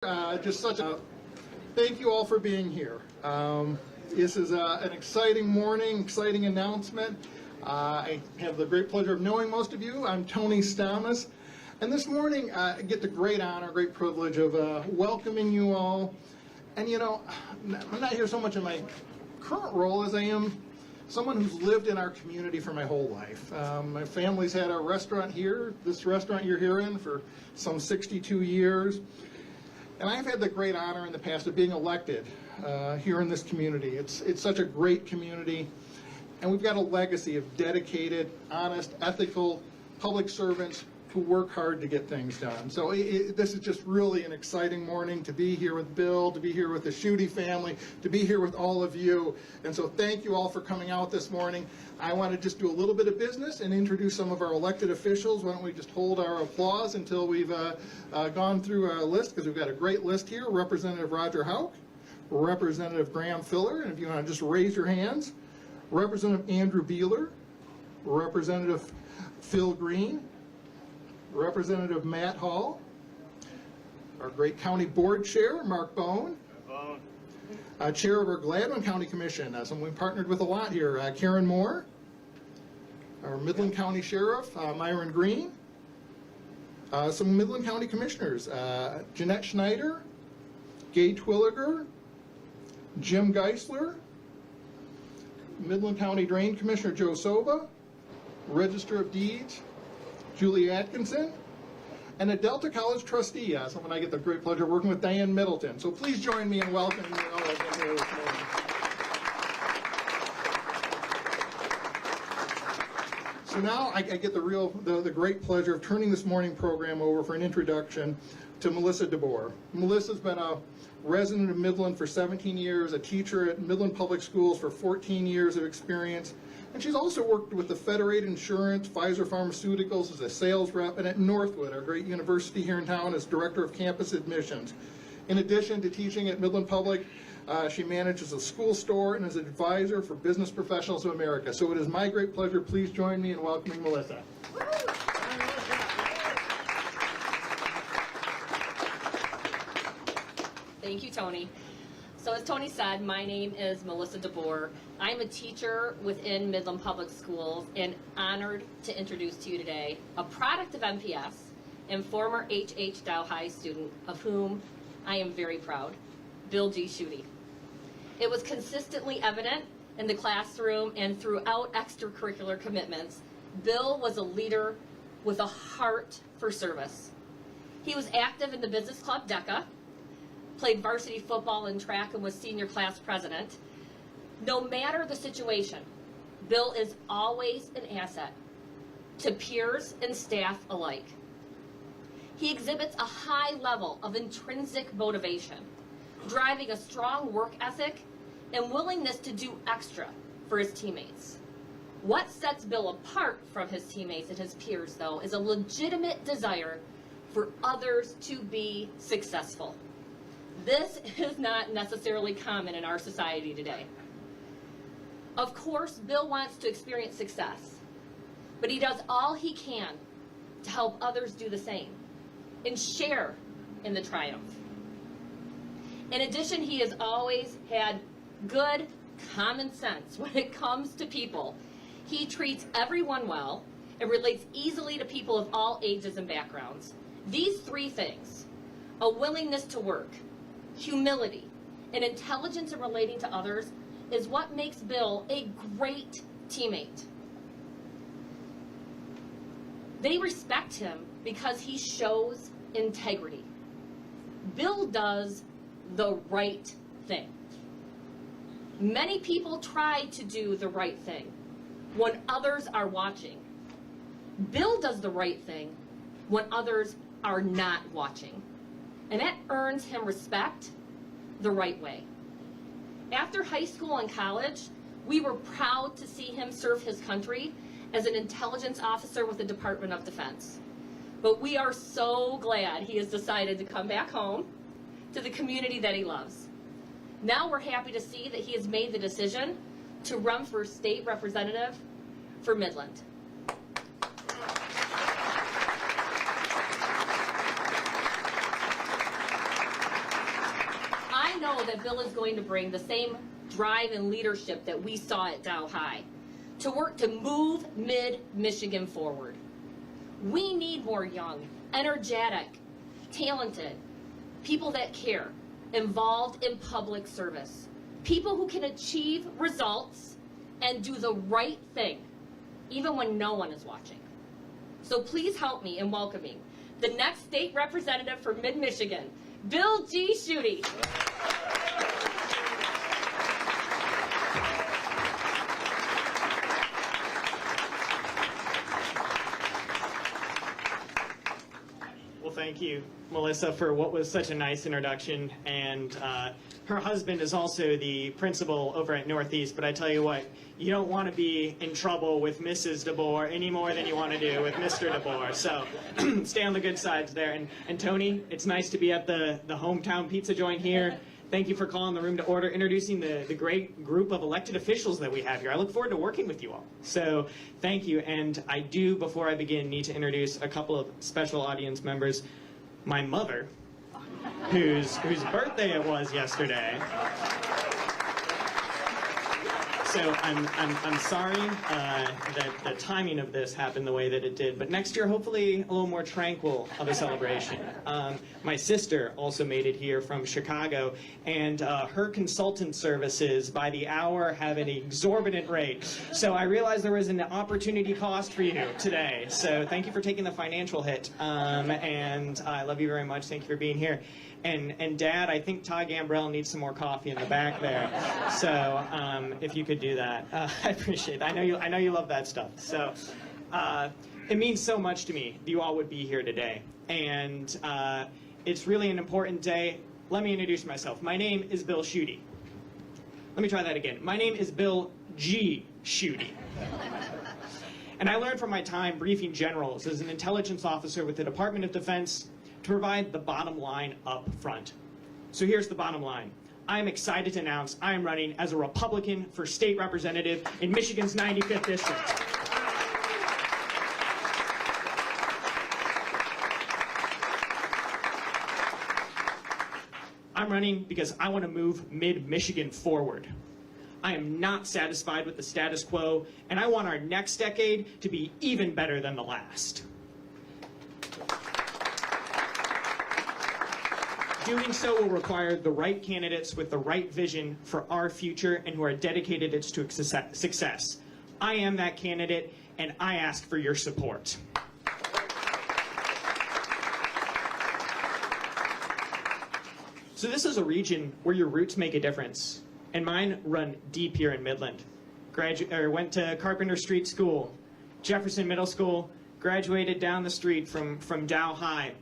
Just such a thank you all for being here. This is an exciting morning, exciting announcement. I have the great pleasure of knowing most of you. I'm Tony Stamas, and this morning I get the great honor, great privilege of welcoming you all. And you know, I'm not here so much in my current role as I am someone who's lived in our community for my whole life. My family's had a restaurant here, this restaurant you're here in, for some 62 years. And I've had the great honor in the past of being elected here in this community. It's such a great community, and we've got a legacy of dedicated, honest, ethical public servants who work hard to get things done. So this is just really an exciting morning to be here with Bill, to be here with the Schuette family, to be here with all of you. And so thank you all for coming out this morning. I want to just do a little bit of business and introduce some of our elected officials. Why don't we just hold our applause until we've gone through our list, because we've got a great list here. Representative Roger Houck, Representative Graham Filler, and if you want to just raise your hands. Representative Andrew Beeler, Representative Phil Green, Representative Matt Hall, our great county board chair, Mark Bone, chair of our Gladwin County Commission, someone we partnered with a lot here, Karen Moore, our Midland County Sheriff, Myron Green, some Midland County Commissioners, Jeanette Schneider, Gay Twilliger, Jim Geisler, Midland County Drain Commissioner Joe Soba, Register of Deeds, Julie Atkinson, and a Delta College trustee, someone I get the great pleasure of working with, Diane Middleton. So please join me in welcoming you all here this morning. So now I get the great pleasure of turning this morning program over for an introduction to Melissa DeBoer. Melissa's been a resident of Midland for 17 years, a teacher at Midland Public Schools for 14 years of experience, and she's also worked with the Federated Insurance, Pfizer Pharmaceuticals as a sales rep, and at Northwood, our great university here in town, as director of campus admissions. In addition to teaching at Midland Public, she manages a school store and is an advisor for Business Professionals of America. So it is my great pleasure. Please join me in welcoming Melissa. Thank you, Tony. So as Tony said, my name is Melissa DeBoer. I'm a teacher within Midland Public Schools and honored to introduce to you today a product of MPS and former H.H. Dow High student of whom I am very proud, Bill G. Schuette. It was consistently evident in the classroom and throughout extracurricular commitments, Bill was a leader with a heart for service. He was active in the business club DECA, played varsity football and track, and was senior class president. No matter the situation, Bill is always an asset to peers and staff alike. He exhibits a high level of intrinsic motivation, driving a strong work ethic and willingness to do extra for his teammates. What sets Bill apart from his teammates and his peers, though, is a legitimate desire for others to be successful. This is not necessarily common in our society today. Of course, Bill wants to experience success, but he does all he can to help others do the same and share in the triumph. In addition, he has always had good common sense when it comes to people. He treats everyone well and relates easily to people of all ages and backgrounds. These three things, a willingness to work, humility, and intelligence in relating to others, is what makes Bill a great teammate. They respect him because he shows integrity. Bill does the right thing. Many people try to do the right thing when others are watching. Bill does the right thing when others are not watching. And that earns him respect the right way. After high school and college, we were proud to see him serve his country as an intelligence officer with the Department of Defense. But we are so glad he has decided to come back home to the community that he loves. Now we're happy to see that he has made the decision to run for state representative for Midland. know that Bill is going to bring the same drive and leadership that we saw at Dow High to work to move mid-Michigan forward. We need more young, energetic, talented, people that care, involved in public service, people who can achieve results and do the right thing, even when no one is watching. So please help me in welcoming the next state representative for Mid-Michigan, Bill G. Schuette. Well, thank you, Melissa, for what was such a nice introduction. And her husband is also the principal over at Northeast. But I tell you what, you don't want to be in trouble with Mrs. DeBoer any more than you want to do with Mr. DeBoer. So stay on the good sides there. And Tony, it's nice to be at the hometown pizza joint here. Thank you for calling the room to order, introducing the great group of elected officials that we have here. I look forward to working with you all. So thank you. And I do, before I begin, need to introduce a couple of special audience members. My mother, whose birthday it was yesterday. So I'm sorry that the timing of this happened the way that it did, but next year hopefully a little more tranquil of a celebration. My sister also made it here from Chicago, and her consultant services by the hour have an exorbitant rate. So I realized there was an opportunity cost for you today. So thank you for taking the financial hit, and I love you very much. Thank you for being here. And Dad, I think Todd Gambrell needs some more coffee in the back there. So if you could do that, I appreciate that. I know you love that stuff. So it means so much to me that you all would be here today. And it's really an important day. Let me introduce myself. My name is Bill Schuette. Let me try that again. My name is Bill G. Schuette. And I learned from my time briefing generals as an intelligence officer with the Department of Defense to provide the bottom line up front. So here's the bottom line. I'm excited to announce I am running as a Republican for state representative in Michigan's 95th district. I'm running because I want to move mid-Michigan forward. I am not satisfied with the status quo, and I want our next decade to be even better than the last. Doing so will require the right candidates with the right vision for our future and who are dedicated to its success. I am that candidate, and I ask for your support. So this is a region where your roots make a difference, and mine run deep here in Midland. Went to Carpenter Street School, Jefferson Middle School, graduated down the street from Dow High.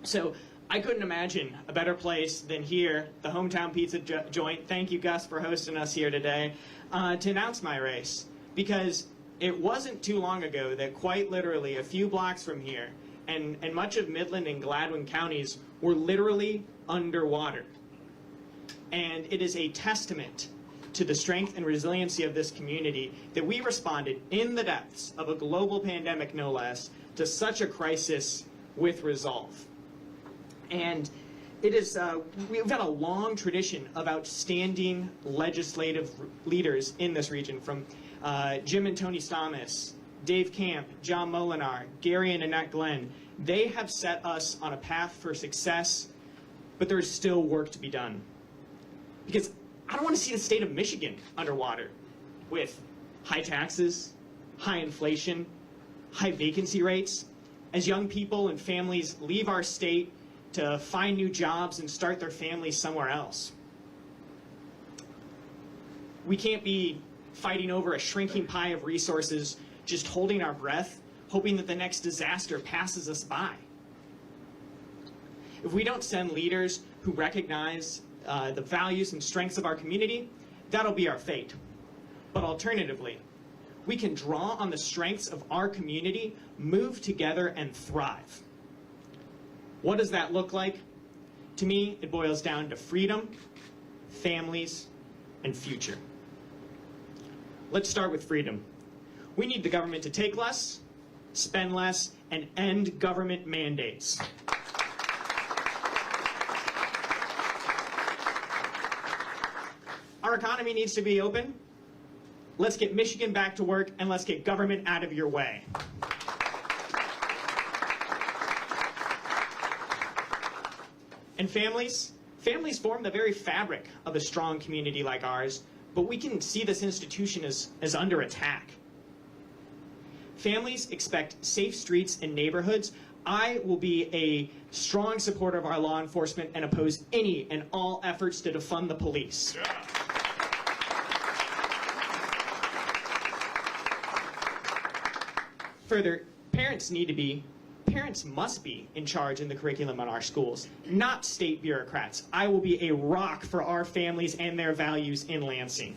So I couldn't imagine a better place than here, the hometown pizza joint. Thank you, Gus, for hosting us here today, to announce my race. Because it wasn't too long ago that quite literally a few blocks from here, and much of Midland and Gladwin counties were literally underwater. And it is a testament to the strength and resiliency of this community that we responded in the depths of a global pandemic, no less, to such a crisis with resolve. And it is, we've got a long tradition of outstanding legislative leaders in this region, from Jim and Tony Stamas, Dave Camp, John Molinar, Gary and Annette Glenn. They have set us on a path for success, but there's still work to be done. Because I don't want to see the state of Michigan underwater with high taxes, high inflation, high vacancy rates, as young people and families leave our state to find new jobs and start their families somewhere else. We can't be fighting over a shrinking pie of resources, just holding our breath, hoping that the next disaster passes us by. If we don't send leaders who recognize the values and strengths of our community, that'll be our fate. But alternatively, we can draw on the strengths of our community, move together, and thrive. What does that look like? To me, it boils down to freedom, families, and future. Let's start with freedom. We need the government to take less, spend less, and end government mandates. Our economy needs to be open. Let's get Michigan back to work, and let's get government out of your way. And families form the very fabric of a strong community like ours, but we can see this institution as under attack. Families expect safe streets and neighborhoods. I will be a strong supporter of our law enforcement and oppose any and all efforts to defund the police. Yeah. Further, parents must be in charge in the curriculum in our schools, not state bureaucrats. I will be a rock for our families and their values in Lansing.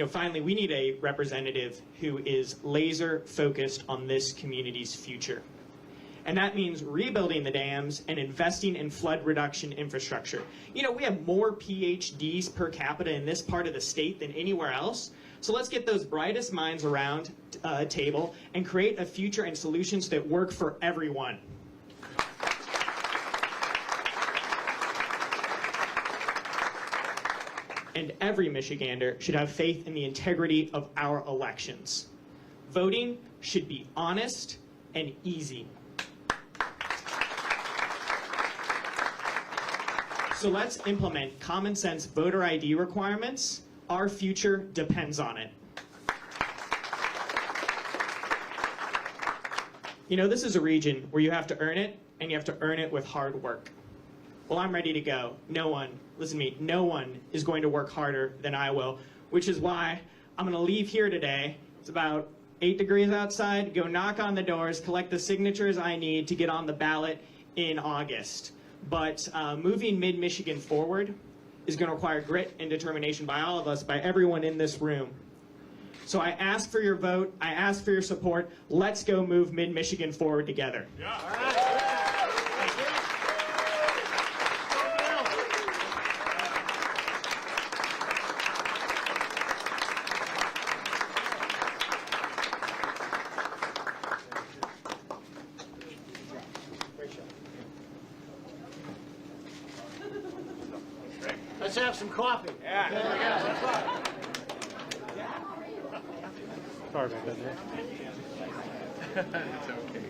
Finally, we need a representative who is laser focused on this community's future. And that means rebuilding the dams and investing in flood reduction infrastructure. We have more PhDs per capita in this part of the state than anywhere else. So let's get those brightest minds around a table and create a future and solutions that work for everyone. And every Michigander should have faith in the integrity of our elections. Voting should be honest and easy. So let's implement common sense voter ID requirements. Our future depends on it. This is a region where you have to earn it, and you have to earn it with hard work. Well, I'm ready to go. No one is going to work harder than I will, which is why I'm going to leave here today. It's about 8 degrees outside, go knock on the doors, collect the signatures I need to get on the ballot in August. But moving Mid-Michigan forward is going to require grit and determination by all of us, by everyone in this room. So I ask for your vote. I ask for your support. Let's go move Mid-Michigan forward together. Yeah. All right. Let's have some coffee. Yeah. Sorry about that. It's okay.